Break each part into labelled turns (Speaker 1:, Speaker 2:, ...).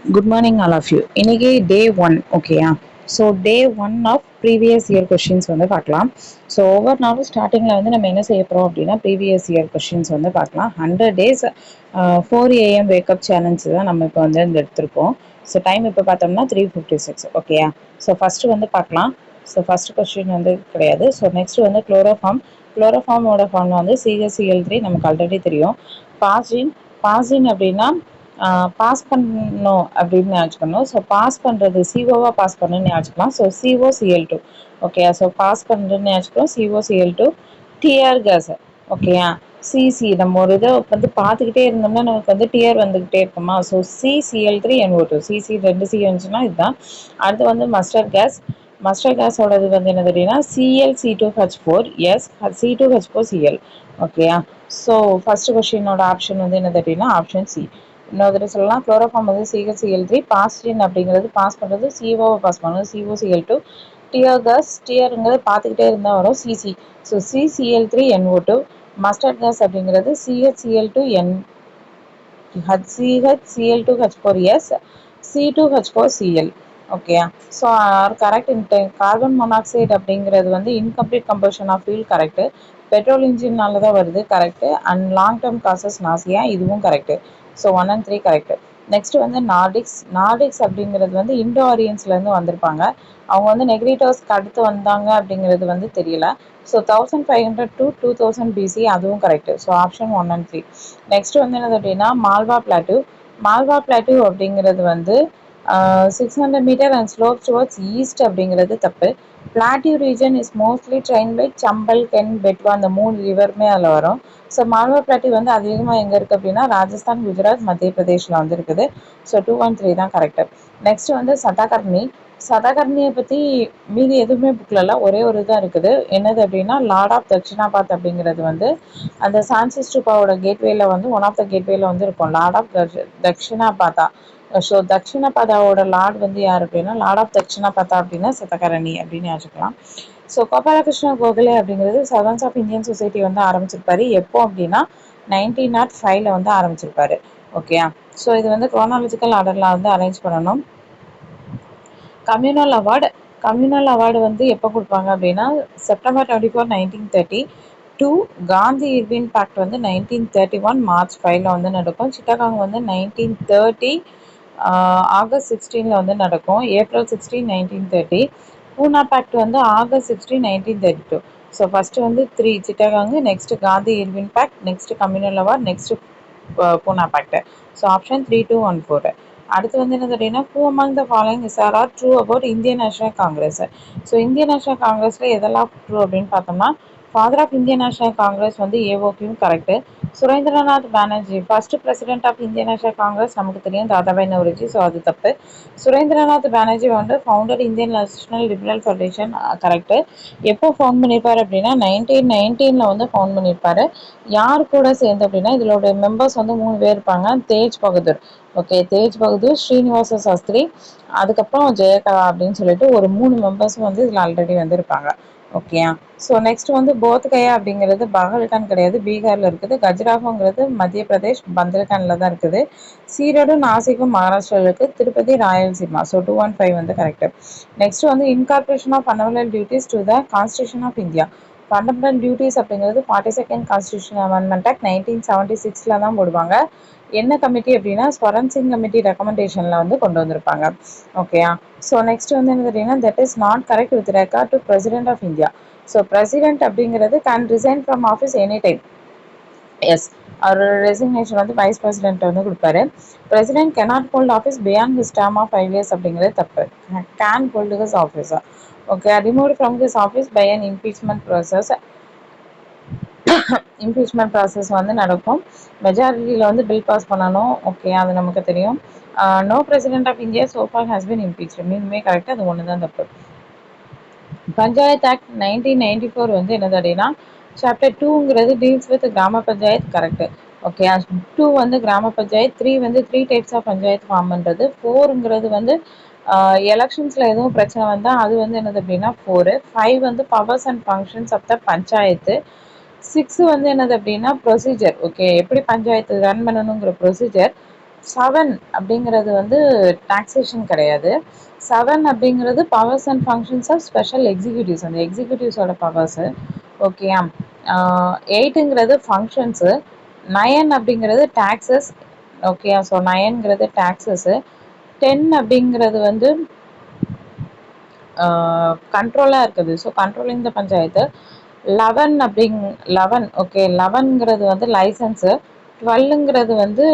Speaker 1: Good morning, all of you. இன்னைக்கு day one ஓகேயா. So day one of previous year questions வந்து பார்க்கலாம். So ஒவ்வொரு நாளும் ஸ்டார்டிங்கில் வந்து நம்ம என்ன செய்ய போகிறோம் அப்படின்னா ப்ரீவியஸ் இயர் கொஷின்ஸ் வந்து பார்க்கலாம். 100 days 4 AM வேக்கப் சேலஞ்ச் தான் நம்ம இப்போ வந்து எடுத்திருக்கோம். ஸோ டைம் இப்போ பார்த்தோம்னா 3:56 ஓகேயா. ஸோ ஃபஸ்ட்டு வந்து பார்க்கலாம். ஸோ ஃபஸ்ட் கொஸ்டின் வந்து கிடையாது. ஸோ நெக்ஸ்ட் வந்து குளோரோஃபார்மோட ஃபார்ம் வந்து CHCl3 நமக்கு ஆல்ரெடி தெரியும். பாசின் பாசின் அப்படின்னா பாஸ் பண்ணணும் அப்படின்னு ஞாபகம். ஸோ பாஸ் பண்ணுறது சிஓவாக பாஸ் பண்ணணும்னு ஞாபகம். ஸோ COCl2 ஓகேயா. ஸோ பாஸ் பண்ணுறதுன்னு ஞாபகம் COCl2 டிஆர் கேஸ் ஓகேயா. சிசி நம்ம ஒரு இதை வந்து பார்த்துக்கிட்டே இருந்தோம்னா நமக்கு வந்து டிஆர் வந்துக்கிட்டே இருக்குமா. ஸோ CCl3NO2 சிசி 2 C இருந்துச்சுன்னா இதுதான். அடுத்து வந்து மஸ்டர்ட் கேஸோடது வந்து என்ன தெரியும்னா Cl C2H4 C2H4Cl ஓகேயா. ஸோ ஃபர்ஸ்ட் கொஸ்டினோட ஆப்ஷன் வந்து என்ன தெரியும்னா ஆப்ஷன் சி. இன்னொரு தடவை சொல்லலாம். குளோரோஃபார்ம் வந்து CHCl3 பாஸ்டின் அப்படிங்கிறது பாஸ் பண்ணுறது சிஓவை பாஸ் பண்ணுறது COCl2 டியருங்கிறது பார்த்துக்கிட்டே இருந்தால் வரும் CC. So CCl3NO2 mustard case அப்படிங்கிறது CHCl2H4S C2H4Cl okay. So correct. Carbon monoxide அப்படிங்கிறது வந்து incomplete combustion of fuel correct. Petrol இன்ஜின்னால தான் வருது correct. And long term gases நாசியா இதுவும் correct. So 1 and 3 correct. Next வந்து நார்டிக்ஸ் அப்படிங்கிறது வந்து இண்டோ ஆரியன்ஸ்லேருந்து வந்திருப்பாங்க. அவங்க வந்து நெக்ரிட்டோஸ்க்கு அடுத்து வந்தாங்க அப்படிங்கிறது வந்து தெரியல. ஸோ 1500 to 2000 BC அதுவும் correct. So option 1 and 3. Next வந்து என்னது அப்படின்னா மால்வா பிளாட்டியூ அப்படிங்கிறது வந்து 600 metre and slope towards east அப்படிங்கிறது தப்பு. Plateau region is mostly drain by Chambal, Ken, Betwa அந்த 3 ரிவருமே அதில் வரும். ஸோ மால்வா பிளாட்டியூ வந்து அதிகமாக எங்கே இருக்குது அப்படின்னா ராஜஸ்தான், குஜராத், மத்திய பிரதேஷில் வந்து இருக்குது. ஸோ 2 and 3 தான் கரெக்டு. நெக்ஸ்ட் வந்து சதகர்ணியை பற்றி மீதி எதுவுமே புக்கில் இல்லை. ஒரே ஒரு இதாக இருக்குது. என்னது அப்படின்னா லார்ட் ஆஃப் தக்ஷிணாபாத் அப்படிங்கிறது வந்து அந்த சான்சி ஸ்டூபாவோட கேட்வேல வந்து ஒன் ஆஃப் த கேட்வேல வந்து இருக்கும் லார்ட் ஆஃப் தக்ஷிணாபாத்தா. ஸோ தக்ஷிணபாதாவோட லார்ட் வந்து யார் அப்படின்னா லார்ட் ஆஃப் தக்ஷிணபாத்தா அப்படின்னா சதகரணி அப்படின்னு வச்சுக்கலாம். ஸோ கோபாலகிருஷ்ண கோகலே அப்படிங்கிறது சதன்ஸ் ஆஃப் இந்தியன் சொசைட்டி வந்து ஆரம்பிச்சிருப்பாரு. எப்போ அப்படின்னா 1905 வந்து ஆரம்பிச்சிருப்பாரு. ஓகே. ஸோ இது வந்து குரோனாலஜிக்கல் ஆர்டரில் வந்து அரேஞ்ச் பண்ணணும். கம்யூனல் அவார்டு வந்து எப்போ கொடுப்பாங்க அப்படின்னா September 24, 1930 to Gandhi Irwin pact வந்து 1931 March 5 வந்து நடக்கும். சிட்டகாங் வந்து 1930 August 16 வந்து நடக்கும். April 16, 1930. பூனா பேக்ட் வந்து August 16, 1932. ஸோ ஃபர்ஸ்ட் வந்து 3 Chittagong, next Gandhi Irwin pact, next communal award, next Poona pact. So option 3, 2 and 4. அடுத்து வந்து என்ன கேட்டீங்கன்னா who among the following is are true about Indian National Congress. So Indian National காங்கிரஸில் எதெல்லாம் ட்ரூ அப்படின்னு பார்த்தோம்னா father of Indian National Congress வந்து ஏஓகியும் correct. Surendranath Banerjee first president of Indian National Congress நமக்கு தெரியும் தாதாபாய் நவ்ரோஜி. ஸோ அது தப்பு. சுரேந்திரநாத் பானர்ஜி வந்து founder Indian national liberal federation correct. எப்போ ஃபவுண்ட் பண்ணியிருப்பாரு அப்படின்னா 1919 வந்து ஃபவுண்ட் பண்ணியிருப்பாரு. யார் கூட சேர்ந்து அப்படின்னா இதோட மெம்பர்ஸ் வந்து 3 பேர் இருப்பாங்க. தேஜ் பகதூர் ஓகே, தேஜ் பகதூர், ஸ்ரீனிவாச சாஸ்திரி, அதுக்கப்புறம் ஜெயகலா அப்படின்னு சொல்லிட்டு ஒரு 3 மெம்பர்ஸும் வந்து இதில் ஆல்ரெடி வந்து இருப்பாங்க. ஓகே. ஸோ நெக்ஸ்ட் வந்து போத்கயா அப்படிங்கிறது பகல்கான் கிடையாது, பீகாரில் இருக்குது. கஜ்ராஹோங்கிறது மத்திய பிரதேஷ் பந்தல்கானில் தான் இருக்குது. சீரோடும் நாசிக்கும் மகாராஷ்டிராவில் இருக்குது. திருப்பதி ராயல்சீமா. ஸோ 2 and 5 வந்து கரெக்டு. நெக்ஸ்ட் வந்து incorporation of fundamental duties to the constitution of India. Fundamental duties அப்படிங்கிறது 42nd கான்ஸ்டியூஷன் அமெண்ட்மெண்ட் ஆக்ட் 1976 தான் போடுவாங்க. என்ன கமிட்டி அப்படின்னா ஸ்வரன் சிங் கமிட்டி ரெக்கமெண்டேஷனில் வந்து கொண்டு வந்திருப்பாங்க. ஓகேயா. ஸோ நெக்ஸ்ட் வந்து என்ன கேட்டீங்கன்னா that is not correct with regard to president of India. So president அப்படிங்கிறது can resign from office any time. Yes, அவர் ரெசிக்னேஷன் வந்து வைஸ் பிரசிடென்ட் வந்து கொடுப்பாரு. President cannot hold office beyond his term of 5 years அப்படிங்கிறது தப்பு. Can hold his office. Okay. Remove from his office by an impeachment process வந்து நடக்கும். மெஜாரிட்டியில் வந்து bill pass பண்ணணும். ஓகே, அது நமக்கு தெரியும். No president of India so far has been impeached மீனுமே கரெக்ட். அது ஒன்று தான் தப்பு. பஞ்சாயத் ஆக்ட் 1994 வந்து என்னது அப்படின்னா சாப்டர் 2ங்கிறது டீல்ஸ் வித் கிராம பஞ்சாயத் கரெக்டு. ஓகே. 2 வந்து கிராம பஞ்சாயத், 3 வந்து 3 டைப்ஸ் ஆஃப் பஞ்சாயத் ஃபார்ம் பண்ணுறது, 4ங்கிறது வந்து எலெக்ஷன்ஸில் எதுவும் பிரச்சனை வந்தால் அது வந்து என்னது அப்படின்னா 4, 5 வந்து powers and functions of the panchayat, 6 வந்து என்னது அப்படின்னா ப்ரொசீஜர். ஓகே, எப்படி பஞ்சாயத்து ரன் பண்ணணுங்கிற ப்ரொசீஜர், செவன் அப்படிங்கிறது வந்து டாக்ஸேஷன் கிடையாது. செவன் அப்படிங்கிறது powers and functions of special executives, அந்த எக்ஸிக்யூட்டிவ்ஸோட பவர்ஸு. ஓகேயா. எயிட்டுங்கிறது ஃபங்க்ஷன்ஸு. நயன் அப்படிங்கிறது டாக்ஸஸ். ஓகேயா. ஸோ நயன்கிறது டாக்ஸஸ்ஸு. டென் அப்படிங்கிறது வந்து கண்ட்ரோலாக இருக்குது. So controlling the panchayat. Eleven eleven okay, லெவன்ங்கிறது வந்து லைசன்ஸு. டுவெல்லுங்கிறது வந்து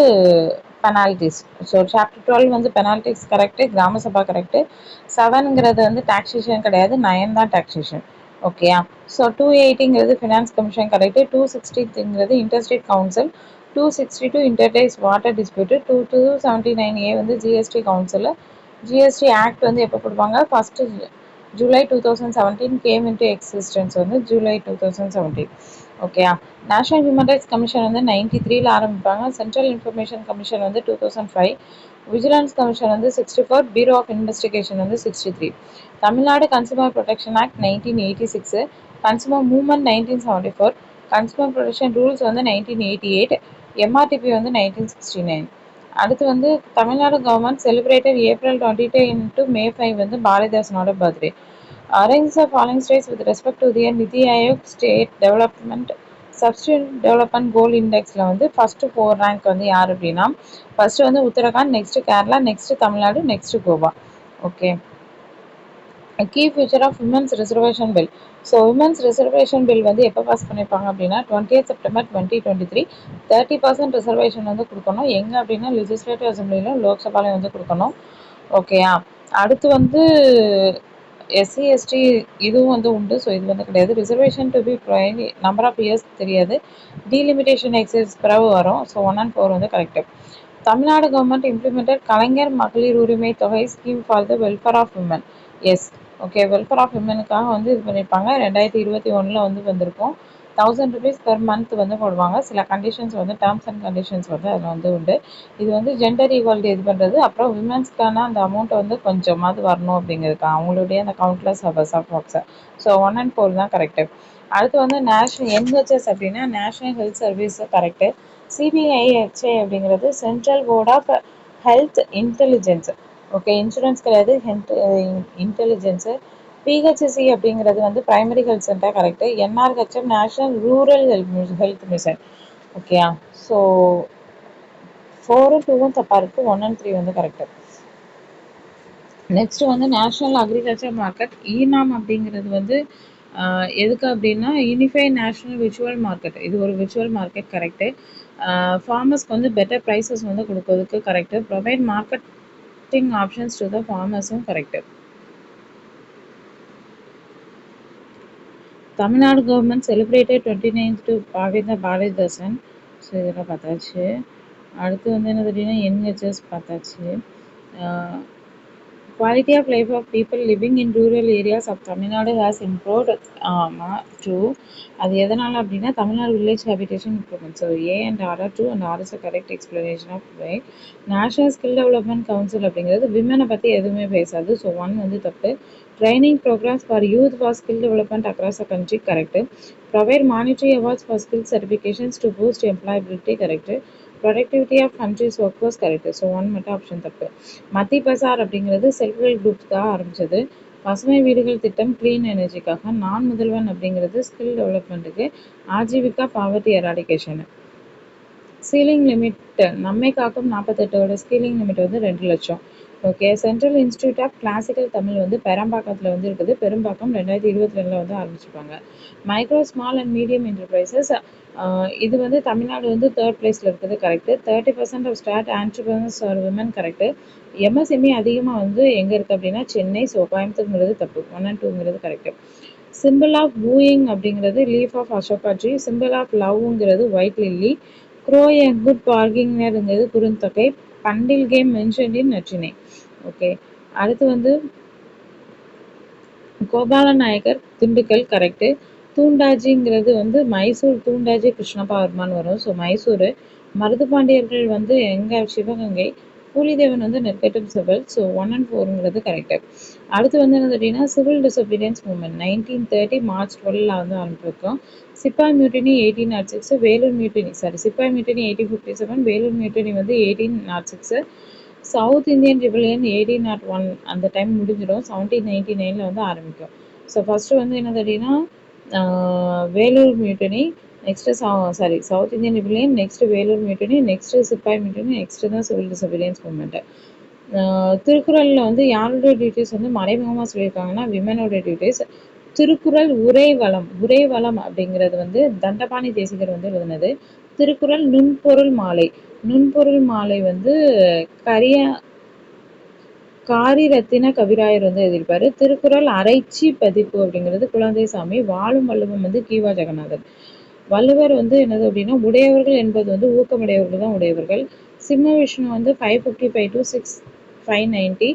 Speaker 1: பெனால்டிஸ். ஸோ சாப்டர் 12 வந்து பெனால்டிஸ் கரெக்டு, கிராம சபா கரெக்டு. செவன்ங்கிறது வந்து டாக்ஸேஷன் கிடையாது, நயன் தான் டாக்ஸேஷன். ஓகேயா. ஸோ 280ங்கிறது ஃபினான்ஸ் கமிஷன் கரெக்டு. 260ங்கிறது interstate council. 262 interstate water dispute. 279A வந்து ஜிஎஸ்டி கவுன்சில். ஜிஎஸ்டி ஆக்ட் வந்து எப்போ கொடுப்பாங்க? First July 2017 came into existence வந்து ஜூலை 2017. ஓகேயா. நேஷனல் ஹியூமன் ரைட்ஸ் கமிஷன் வந்து 93ல் ஆரம்பிப்பாங்க. சென்ட்ரல் இன்ஃபர்மேஷன் கமிஷன் வந்து 2005. விஜிலன்ஸ் கமிஷன் வந்து 64. பியூரோ ஆஃப் இன்வெஸ்டிகேஷன் வந்து 63. Tamil Nadu consumer protection act 1986. Consumer movement 1974. Consumer protection rules வந்து 1988. எம்ஆர்டிபி வந்து 1969. அடுத்து வந்து Tamil Nadu government celebrated April 22 to May 5 வந்து பாரதிதாசனோட birthday. Arrange the following states with respect to their NITI Aayog state development சப்ஸ்டியூட் டெவலப்மெண்ட் கோல் இண்டெக்ஸில் வந்து ஃபஸ்ட்டு 4 ரேங்க் வந்து யார் அப்படின்னா, ஃபஸ்ட்டு வந்து Uttarakhand, next Kerala, next Tamil Nadu, next Goa. Okay. Key future of women's reservation bill. So women's reservation bill வந்து எப்போ பாஸ் பண்ணியிருப்பாங்க அப்படின்னா 20th September 2023. 30% ரிசர்வேஷன் வந்து கொடுக்கணும். எங்கே அப்படின்னா லெஜிஸ்லேட்டிவ் அசம்பிளிலும் லோக்சபாலையும் வந்து கொடுக்கணும். ஓகேயா. அடுத்து வந்து எஸ்சி எஸ்டி இதுவும் வந்து உண்டு. ஸோ இது வந்து கிடையாது. Reservation to be number of years தெரியாது. டீலிமிட்டேஷன் எக்ஸைஸ் பிறகு வரும். ஸோ 1 and 4 வந்து correct. Tamil Nadu government implemented Kalaignar Magalir Urimai Thogai scheme for the welfare of women. Yes. Okay. Welfare of விமனுக்காக வந்து இது பண்ணியிருப்பாங்க. 2021 வந்து வந்திருக்கும். 1000 rupees பெர் மந்த் வந்து போடுவாங்க. சில கண்டிஷன்ஸ் வந்து டேர்ம்ஸ் அண்ட் கண்டிஷன்ஸ் வந்து அதில் வந்து உண்டு. இது வந்து ஜெண்டர் ஈக்வாலிட்டி இது பண்ணுறது. அப்புறம் விமன்ஸ்க்கான அந்த அமௌண்ட்டை வந்து கொஞ்சமாவது வரணும் அப்படிங்கிறதுக்கு அவங்களுடைய அந்த கவுண்ட்லெஸ் ஹவர்ஸ் ஆஃப் ஒர்க்ஸை. ஸோ 1 and 4 தான் கரெக்டு. அடுத்து வந்து நேஷ்னல் என்ஹெச்எஸ் அப்படின்னா national health service correct. CBIHA அப்படிங்கிறது central board of health intelligence. Okay. Insurance கிடையாது, ஹெல்த் இன்டெலிஜென்ஸு. பிஹெச்சி அப்படிங்கிறது வந்து primary health centre correct. NRHM national rural health mission. ஓகேயா. ஸோ 4 2 தப்பாக இருக்குது. 1 and 3 வந்து கரெக்டு. நெக்ஸ்ட் வந்து நேஷ்னல் அக்ரிகல்ச்சர் மார்க்கெட். ஈனாம் அப்படிங்கிறது வந்து எதுக்கு அப்படின்னா யூனிஃபைட் நேஷ்னல் விர்ச்சுவல் மார்க்கெட். இது ஒரு விர்ச்சுவல் மார்க்கெட் கரெக்டு. ஃபார்மர்ஸ்க்கு வந்து பெட்டர் ப்ரைஸஸ் வந்து கொடுக்கறதுக்கு correct. Provide marketing options to the ஃபார்மர்ஸும் correct. Tamil Nadu government celebrated 29th to Bharathidasan. So இதெல்லாம் பார்த்தாச்சு. அடுத்து வந்து என்ன தெரியுன்னா என்ஹெச்எஸ் பார்த்தாச்சு. Quality of life of people living in rural areas of Tamil Nadu has improved. ஆமாம், ட்ரூ. அது எதனால் அப்படின்னா Tamil Nadu village habitation improvement. So A and are true and R is a correct explanation of why. National skill development council அப்படிங்கிறது விமனை பற்றி எதுவுமே பேசாது. So 1 வந்து தப்பு. Training programmes for youth for skill development across the country correct. Provide monetary awards for skill certifications to boost employability correct. Productivity of countries work force correct. So 1 மட்டும் option தப்பு. மத்தி பசார் அப்படிங்கிறது செல்ஃப் ஹெல்ப் குரூப்ஸ் தான் ஆரம்பிச்சது. பசுமை வீடுகள் திட்டம் clean எனர்ஜிக்காக. நான் முதல்வன் அப்படிங்கிறது ஸ்கில் டெவலப்மெண்ட்டுக்கு. Aajeevika poverty eradication. Ceiling limit நம்மை காக்கும் 48ஓட சீலிங் லிமிட் வந்து 2 லட்சம். Okay. Central institute of classical Tamil வந்து பெரம்பாக்கத்தில் வந்து இருக்குது. பெரும்பாக்கம் 2022 வந்து ஆரம்பிச்சிருப்பாங்க. Micro small and medium enterprises. இது வந்து தமிழ்நாடு வந்து 3rd பிளேஸில் இருக்குது correct. 30% of start entrepreneurs are women correct. MSME அதிகமாக வந்து எங்கே இருக்குது அப்படின்னா சென்னை. ஸோ கோயம்புத்தூர்ங்கிறது தப்பு. 1 and 2ங்கிறது கரெக்டு. சிம்பிள் ஆஃப் பூயிங் அப்படிங்கிறது leaf of Ashoka tree. Symbol of லவ்ங்கிறது white lily. Grow a good பார்கிங்கிறது Kurunthogai. Bundle game mentioned in Natrinai. Okay. அடுத்து வந்து கோபால நாயக்கர் திண்டுக்கல் கரெக்டு. தூண்டாஜிங்கிறது வந்து மைசூர். தூண்டாஜி கிருஷ்ணபா வர்மான்னு வரும். ஸோ மைசூர். மருது பாண்டியர்கள் வந்து எங்கே? சிவகங்கை. பூலிதேவன் வந்து நெற்கட்டும் செவல். ஸோ 1 and 4ங்கிறது கரெக்டு. அடுத்து வந்து என்ன அப்படின்னா சிவில் டிசோபீடியன்ஸ் மூவ்மெண்ட் 1930 மார்ச் 12 வந்து ஆரம்பிச்சிருக்கோம். சிப்பாய் மியூட்டினி 1806, வேலூர் மியூட்டினி சிப்பாய் மியூட்டினி 1857, வேலூர் மியூட்டினி வந்து 1806, சவுத் இந்தியன் ரிபலியன் 1801 அந்த டைம் முடிஞ்சிடும். 1799 வந்து ஆரம்பிக்கும். ஸோ ஃபஸ்ட்டு வந்து என்னது அப்படின்னா Vellore mutiny, next south Indian rebellion, next Vellore mutiny, next சிப்பாய் மியூட்டினி, நெக்ஸ்ட்டு தான் சிவில் டிசோபீடியன்ஸ் மூவ்மெண்ட்டு. திருக்குறளில் வந்து யாருடைய டியூட்டிஸ் வந்து மறைமுகமாக சொல்லியிருக்காங்கன்னா விமனோட டியூட்டிஸ். திருக்குறள் உரைவளம் அப்படிங்கிறது வந்து தண்டபாணி தேசிகர் வந்து எழுதினது. திருக்குறள் நுண்பொருள் மாலை வந்து காரி ரத்தின கவிராயர் வந்து எழுதியிருப்பாரு. திருக்குறள் அரைச்சி பதிப்பு அப்படிங்கிறது குழந்தைசாமி. வாழும் வள்ளுவம் வந்து கீவா ஜெகநாதன். வள்ளுவர் வந்து என்னது அப்படின்னா உடையவர்கள் என்பது வந்து ஊக்கமுடையவர்கள் தான் உடையவர்கள். சிம்ம விஷ்ணு வந்து 555 to 590,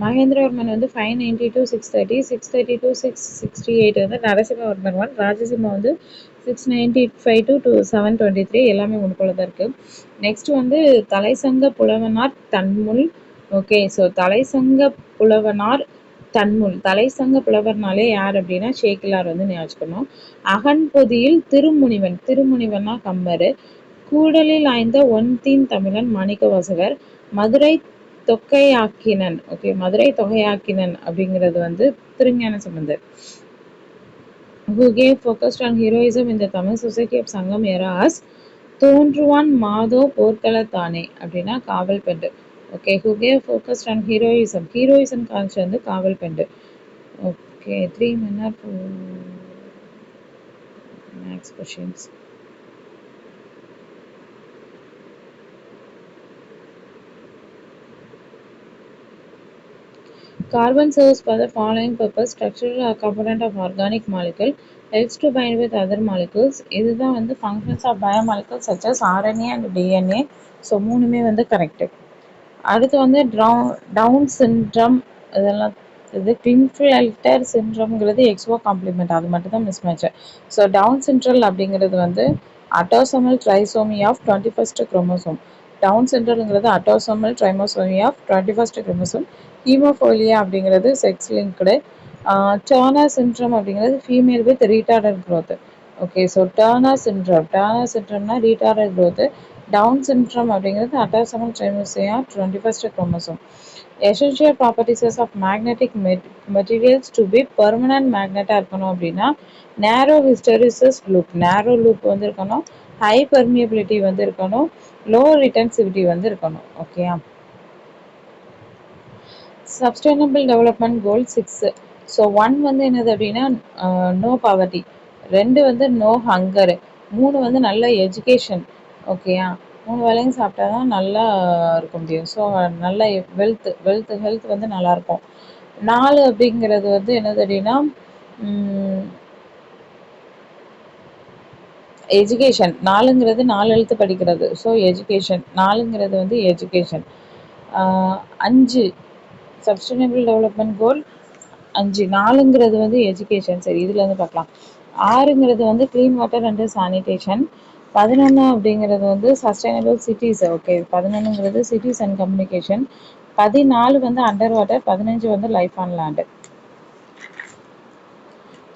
Speaker 1: மகேந்திரவர்மன் வந்து 590 to 630, 630 to 668 வந்து நரசிம்மவர்மன் 1, ராஜசிம்ம வந்து 695 to 723 எல்லாமே முன்கொள்ள தான் இருக்கு. நெக்ஸ்ட் வந்து தலைசங்க புலவனார் தன்முல். Okay, so தலைசங்க புலவனார் தன்முல். தலைசங்க புலவர்னாலே யார் அப்படின்னா சேக்கிலார் வந்து ஞாபகம். அகன்பொதியில் திருமுனிவன்னா கம்பர். கூடலில் ஆய்ந்த ஒன்தீன் தமிழன் மாணிக்கவாசகர். மதுரை தொகையாக்கினன். ஓகே, மதுரை தொகையாக்கினன் அப்படிங்கிறது வந்து Thirugnana Sambandar. Who gave focused on heroism in the Tamil society of Sangam eras. தோன்றுவான் மாதோ போர்க்களத்தானே அப்படின்னா காவல் bend. Okay, who gave focused on heroism காமிச்சு வந்து காவல் bend. Okay, 3 minutes for next questions. Carbon serves for the following purpose. Structural component of organic molecule, helps to bind with other molecules. இதுதான் வந்து functions of biomolecules such as RNA and DNA. So மூணுமே வந்து correct. அடுத்து வந்து down syndrome இதெல்லாம் இது கிளின்ஃபில்டர் சிண்ட்ரம்ங்கிறது எக்ஸ்வோ complement, அது மட்டும் தான் miss match. So Down syndrome அப்படிங்கிறது வந்து autosomal trisomy of 21st chromosome. Down சிண்ட்ரல்ங்கிறது autosomal trisomy of 21st chromosome. Haemophilia அப்படிங்கிறது செக்ஸ் லிங்க்டு. டர்னர் சிண்ட்ரம் அப்படிங்கிறது female with retarded growth. Okay, so Turner சிண்ட்ரம்னா ரீட்டார்டட் க்ரோத். டவுன் சிண்ட்ரம் அப்படிங்கிறது autosomal trisomy 21st chromosome. Essential properties of magnetic materials to be permanent மேக்னெட்டாக இருக்கணும் அப்படின்னா நேரோ hysteresis loop, நேரோ loop வந்து இருக்கணும், ஹை பெர்மியபிலிட்டி வந்து இருக்கணும், லோ ரிட்டன்சிவிட்டி வந்து இருக்கணும். ஓகேயா. சஸ்டைனபிள் டெவலப்மெண்ட் கோல் 6. ஸோ 1 வந்து என்னது அப்படின்னா நோ பவர்ட்டி, 2 வந்து நோ ஹங்கரு, 3 வந்து நல்ல எஜுகேஷன். ஓகேயா, 3 வேலையும் சாப்பிட்டா தான் நல்லா இருக்க முடியும். ஸோ நல்ல ஹெல்த் வந்து நல்லாயிருக்கும். 4 அப்படிங்கிறது வந்து என்னது அப்படின்னா எஜுகேஷன். 4ங்கிறது 4 எழுத்து படிக்கிறது. ஸோ எஜுகேஷன் 4ங்கிறது வந்து எஜுகேஷன். 5 சஸ்டைனபிள் டெவலப்மெண்ட் கோல் 5, 4ங்கிறது வந்து எஜுகேஷன். சரி, இதுல இருந்து பார்க்கலாம். 6ங்கிறது வந்து க்ளீன் வாட்டர் அண்ட் சானிடேஷன். 11 அப்படிங்கிறது வந்து சஸ்டைனபிள் சிட்டிஸ். ஓகே, 11ங்கிறது சிட்டிஸ் அண்ட் கம்யூனிகேஷன். 14 வந்து அண்டர் வாட்டர். 15 வந்து life on land.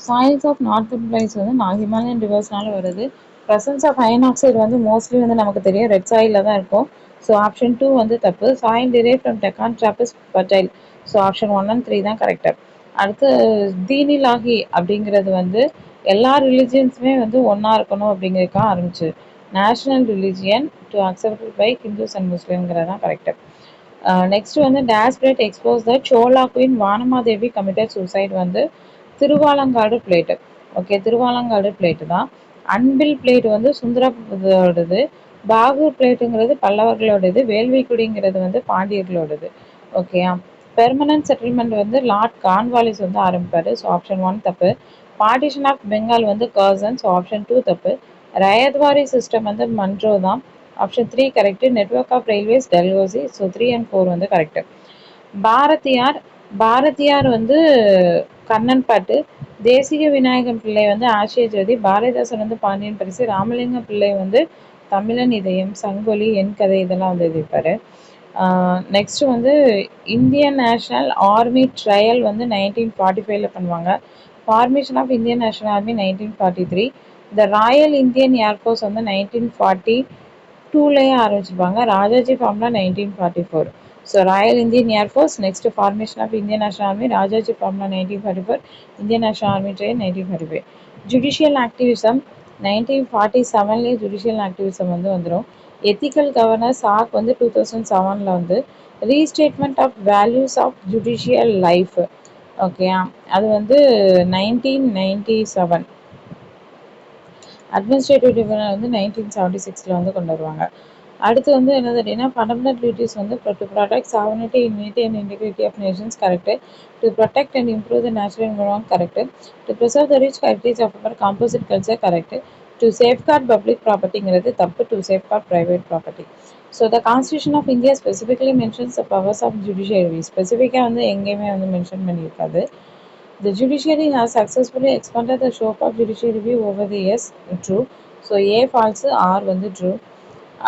Speaker 1: Soils of northern plains வந்து ஹிமாலயன் ரிவர்ஸ்னால வருது. ப்ரெசன்ஸ் ஆஃப் அயன் ஆக்சைடு வந்து மோஸ்ட்லி வந்து நமக்கு தெரியும் ரெட் சாயிலில் தான் இருக்கும். ஸோ ஆப்ஷன் 2 வந்து தப்பு. Soil derive from Deccan traps fertile. So option 1 and 3 தான் கரெக்டு. அடுத்து தீனிலாகி அப்படிங்கிறது வந்து எல்லா ரிலிஜியன்ஸுமே வந்து ஒன்றா இருக்கணும் அப்படிங்கிறதுக்காக ஆரம்பிச்சு national religion to accepted by Hindus and முஸ்லீம்ங்கிறது தான் கரெக்டு. நெக்ஸ்ட் வந்து desperate expose the Chola queen Vanamadevi committed suicide வந்து Thiruvalangadu plate. Okay, Thiruvalangadu plate தான். அன்பில் பிளேட் வந்து சுந்தரபுரோடது. பாகூர் பிளேட்டுங்கிறது பல்லவர்களோடது. வேள்விக்குடிங்கிறது வந்து பாண்டியர்களோடது. ஓகேயா. பெர்மனன்ட் செட்டில்மெண்ட் வந்து லார்ட் கான்வாலிஸ் வந்து ஆரம்பிப்பாரு. ஸோ ஆப்ஷன் 1 தப்பு. பார்ட்டிஷன் ஆஃப் பெங்கால் வந்து கர்சன். ஸோ ஆப்ஷன் 2 தப்பு. ரயத்வாரி சிஸ்டம் வந்து மன்றோ தான். Option 3 correct. Network of railways Dalhousie. So 3 and 4 வந்து கரெக்டு. பாரதியார் வந்து கண்ணன் பாட்டு. தேசிக விநாயகம் பிள்ளை வந்து ஆசிய ஜோதி. பாரதிதாசன் வந்து பாண்டியன் பரிசு. ராமலிங்கம் பிள்ளை வந்து தமிழன் இதயம், சங்கொலி, என் கதை இதெல்லாம் வந்து எழுதியிருப்பாரு. நெக்ஸ்ட்டு வந்து இந்தியன் நேஷ்னல் ஆர்மி ட்ரையல் வந்து 1945 பண்ணுவாங்க. Formation of Indian national army 1943. இந்த ராயல் இந்தியன் ஏர்ஃபோர்ஸ் வந்து 1942லேயே ஆரம்பிச்சிருப்பாங்க. ராஜாஜி ஃபார்ம்னா 1944. So royal Indian air force, next formation of Indian national army, Rajaji ஃபார்ம்னா 1944, Indian national army trial 1945. Judicial activism 1947லேயே ஜுடிஷியல் ஆக்டிவிசம் வந்து வந்துடும். எத்திக்கல் கவர்னன்ஸ் ஆக்ட் வந்து 2007ல் வந்து restatement of values of judicial life. Okay, அது வந்து 1997. அட்மினிஸ்ட்ரேட்டிவ் ட்ரிபியூனல் வந்து 1976ல் வந்து கொண்டு வருவாங்க. அடுத்து வந்து என்னது அப்படின்னா ஃபண்டமெண்டல் டியூட்டிஸ் வந்து to protect sovereignty, unity and integrity of nations correct. To protect and improve the natural environment correct. To preserve the rich heritage of our composite culture correct. To safeguard public ப்ராப்பர்ட்டிங்கிறது தப்பு. To safeguard private property. So the constitution of India specifically mentions the powers of judiciary. ஸ்பெசிஃபிக்காக வந்து எங்கேயுமே வந்து mention பண்ணியிருக்காது. The judiciary has successfully expanded the scope of judicial review over the years. True. So A false, R வந்து true.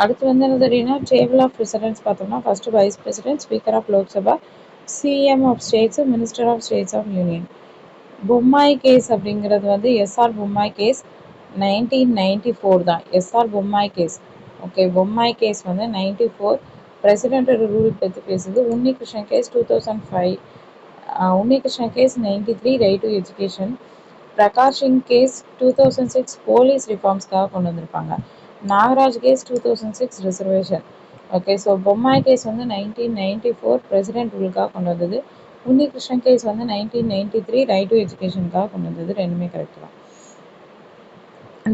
Speaker 1: அடுத்து வந்து என்ன தெரியும்னா டேபிள் ஆஃப் பிரசிடென்ட்ஸ் பார்த்தோம்னா first vice president, speaker of Lok Sabha, CM of states, minister of states of union. Bommai case அப்படிங்கிறது வந்து SR Bommai case 1994 தான். SR Bommai case. Okay, Bommai case வந்து 94. பிரசிடென்டோட ரூல் பற்றி பேசுது. Unnikrishnan case 2005. Unnikrishnan case 93, right to education. Prakash Singh case 2006, police ரிஃபார்ம்ஸ்க்காக கொண்டு வந்திருப்பாங்க. Nagaraj case 2006, reservation. Okay, so Bommai case வந்து 1994 பிரசிடென்ட் ரூலுக்காக கொண்டு வந்தது. உன்னிகிருஷ்ணன் கேஸ் வந்து 1993 ரைட் டு எஜுகேஷனுக்காக கொண்டு வந்தது. ரெண்டுமே கரெக்ட் தான்.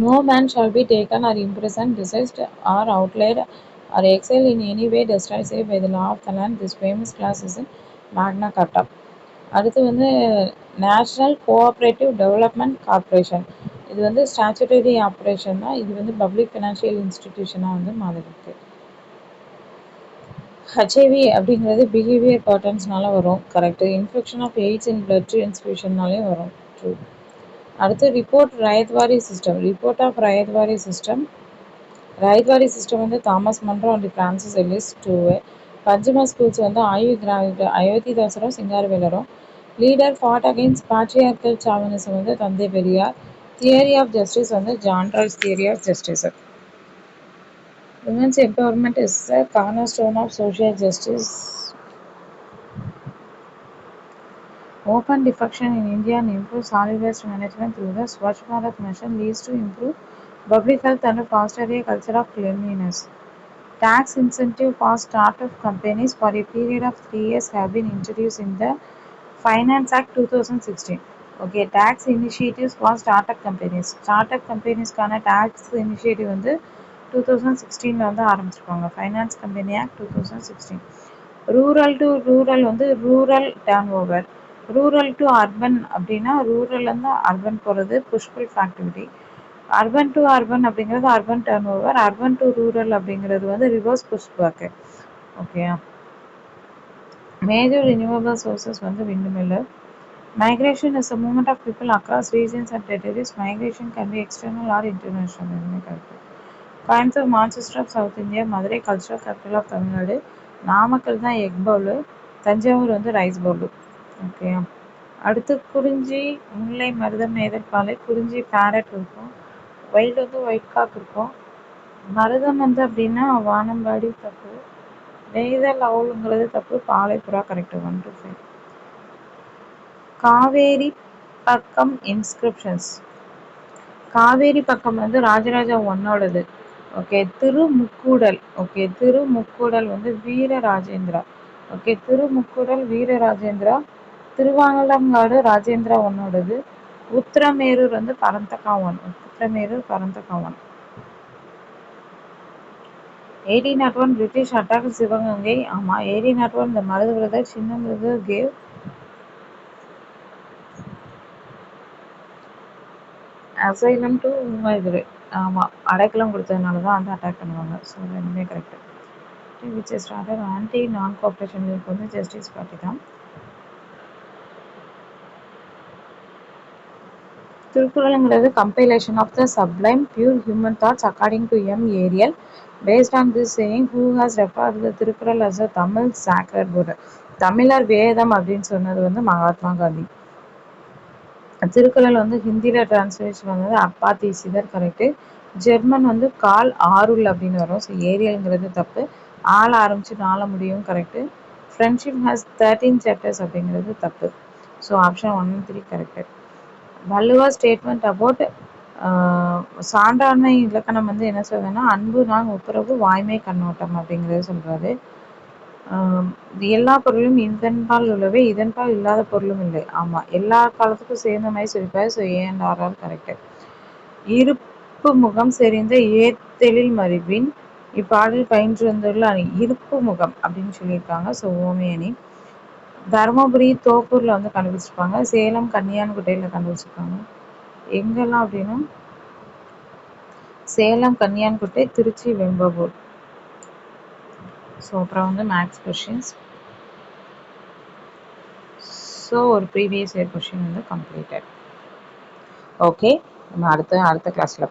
Speaker 1: No man shall be taken or imprisoned, dismissed or outlawed or exiled in any way destroyed save by the law of the land. This famous clause is in Magna Carta. அடுத்து வந்து national cooperative development corporation. இது வந்து statutory operation தான். இது வந்து public financial இன்ஸ்டிடியூஷனாக வந்து மாதிரி இருக்குது. ஹெச்ஐவி அப்படிங்கிறது பிஹேவியர் பேட்டர்ன்ஸ்னால வரும். Correct. Infection of AIDS in blood டிரான்ஸ்ஃபியூஷன்னாலே வரும். ட்ரூ. அடுத்து report Ryotwari system. Report of Ryotwari system. Ryotwari system வந்து Thomas Munro and Francis Ellis. 2. Panchama schools வந்து அயோத்திதாசரும் சிங்காரவேலரும். Leader fought against patriarchal chauvinism வந்து தந்தை பெரியார். தியரி ஆஃப் ஜஸ்டிஸ் வந்து John Rawls theory of justice. Women's empowerment is the cornerstone of social justice. Open defecation in India and improve solid waste management through the Swachh Bharat mission leads to improve public health and foster a culture of cleanliness. Tax incentive for startup companies for a period of 3 years have been introduced in the Finance Act 2016. Okay, tax initiatives for startup companies. Startup companiesக்கான tax initiative வந்து 2016 வந்து ஆரம்பிச்சிருப்பாங்க. Finance company act 2016. Rural to rural வந்து rural turn over. Rural to urban அப்படின்னா ரூரல்லேருந்து urban போகிறது push pull activity. Urban to urban அப்படிங்கிறது urban turn over. Urban to rural அப்படிங்கிறது வந்து reverse push back. Okay, major renewable sources வந்து windmill. Migration is a movement of people across regions and territories. Migration can be external or international. Coimbatore, Manchester of South India. Madurai, cultural capital of Tamil Nadu. Namakkal தான் egg bowl. Thanjavur வந்து rice bowl. Okay, அடுத்து குறிஞ்சி, முல்லை, மருதம், நெய்தற்பாலை. குறிஞ்சி farad இருக்கும். Wild வந்து white காக் இருக்கும். மருதம் வந்து அப்படின்னா வானம்பாடி தப்பு. நெய்தல் அவுளுங்கிறது தப்பு. பாலைப்புறா கரெக்டு. 1 to 5. காவேரி பக்கம் இன்ஸ்கிரிப்ஷன்ஸ். காவேரி பக்கம் வந்து ராஜராஜா ஒன்னோடது. ஓகே, திருமுக்கூடல். ஓகே, திருமுக்கூடல் வந்து வீரராஜேந்திரா. ஓகே, திருமுக்கூடல் வீரராஜேந்திரா. திருவாங்கலங்காடு ராஜேந்திரா ஒன்னோடது. உத்திரமேரூர் வந்து பரந்தகாவன். உத்திரமேரூர் பரந்தகாவன். 1801 British attack Sivaganga. ஆமாம், 1801 the Marudhu brother Chinnamarudhu gave asylum to Oomaithurai. ஆமாம், அடைக்கலம் கொடுத்ததுனால தான் வந்து அட்டாக் பண்ணுவாங்க. ஸோ ரெண்டுமே correct. Which started anti non cooperation league வந்து ஜஸ்டிஸ் பார்ட்டி தான். திருக்குறளுங்கிறது compilation of the sublime pure human thoughts according to M Ariel. Based on this saying who has referred the Thirukkural as a Tamil sacred book. தமிழர் வேதம் அப்படின்னு சொன்னது வந்து மகாத்மா காந்தி. திருக்குறள் வந்து ஹிந்தியில் டிரான்ஸ்லேஷன் வந்தது அப்பா தீசிதர், கரெக்டு. ஜெர்மன் வந்து கால் ஆருள் அப்படின்னு வரும். ஸோ ஏரியல்ங்கிறது தப்பு. ஆள் ஆரம்பிச்சு நாள முடியும், கரெக்டு. ஃப்ரெண்ட்ஷிப் ஹேஸ் 13 சாப்டர்ஸ் அப்படிங்கிறது தப்பு. So option 1 and 3 correct. Valluva statement about சான்றாண்மை இலக்கணம் வந்து என்ன சொல்றதுன்னா, அன்பு நான் ஒப்புரவு வாய்மை கண்ணோட்டம் அப்படிங்கிறத சொல்றாரு. எல்லா பொருளும் இதன்பால் உள்ளவே, இதன்பால் இல்லாத பொருளும் இல்லை. ஆமாம், எல்லா காலத்துக்கும் சேர்ந்த மாதிரி சொல்லிப்பாரு. So ஏஎன்ஆர்ஆர் correct. இருப்பு முகம் செறிந்த ஏத்தெழில் மருவின் இப்பாடல் பயின்று வந்துள்ள இருப்பு முகம் அப்படின்னு சொல்லியிருக்காங்க. ஸோ ஓமியணி. தருமபுரி தோப்பூரில் வந்து கண்டுபிடிச்சிருப்பாங்க. சேலம் கன்னியான்குட்டையில் கண்டுபிடிச்சிருக்காங்க. எங்கெல்லாம் அப்படின்னா சேலம், கன்னியான்குட்டை, திருச்சி, வெம்பூர். ஸோ அப்புறம் வந்து மேக்ஸ் கொஷின்ஸ். ஸோ ஒரு ப்ரீவியஸ் இயர் கொஷின் வந்து கம்ப்ளீட்டட். ஓகே, நம்ம அடுத்த கிளாஸில்